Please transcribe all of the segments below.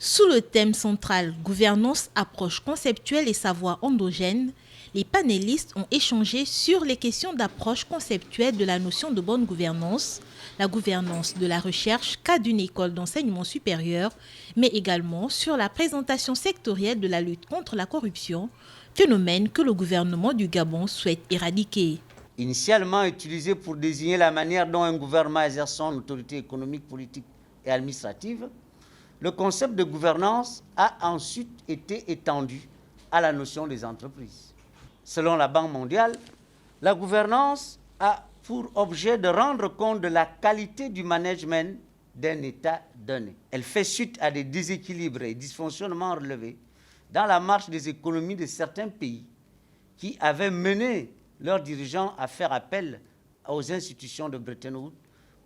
Sous le thème central « Gouvernance, approche conceptuelle et savoir endogène », les panélistes ont échangé sur les questions d'approche conceptuelle de la notion de bonne gouvernance, la gouvernance de la recherche cas d'une école d'enseignement supérieur, mais également sur la présentation sectorielle de la lutte contre la corruption, phénomène que le gouvernement du Gabon souhaite éradiquer. Initialement utilisé pour désigner la manière dont un gouvernement exerce son autorité économique, politique et administrative, le concept de gouvernance a ensuite été étendu à la notion des entreprises. Selon la Banque mondiale, la gouvernance a pour objet de rendre compte de la qualité du management d'un État donné. Elle fait suite à des déséquilibres et dysfonctionnements relevés dans la marche des économies de certains pays qui avaient mené leurs dirigeants à faire appel aux institutions de Bretton Woods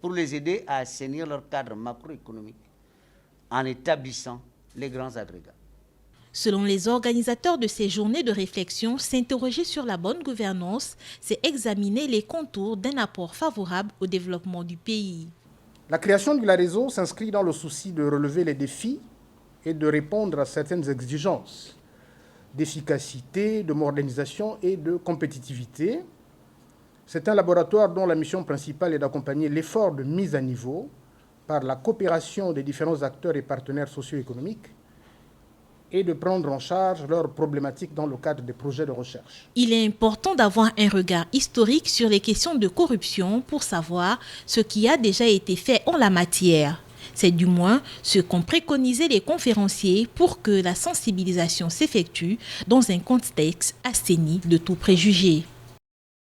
pour les aider à assainir leur cadre macroéconomique en établissant les grands agrégats. Selon les organisateurs de ces journées de réflexion, s'interroger sur la bonne gouvernance, c'est examiner les contours d'un apport favorable au développement du pays. La création de la réseau s'inscrit dans le souci de relever les défis et de répondre à certaines exigences d'efficacité, de modernisation et de compétitivité. C'est un laboratoire dont la mission principale est d'accompagner l'effort de mise à niveau par la coopération des différents acteurs et partenaires socio-économiques et de prendre en charge leurs problématiques dans le cadre des projets de recherche. Il est important d'avoir un regard historique sur les questions de corruption pour savoir ce qui a déjà été fait en la matière. C'est du moins ce qu'ont préconisé les conférenciers pour que la sensibilisation s'effectue dans un contexte assaini de tout préjugé.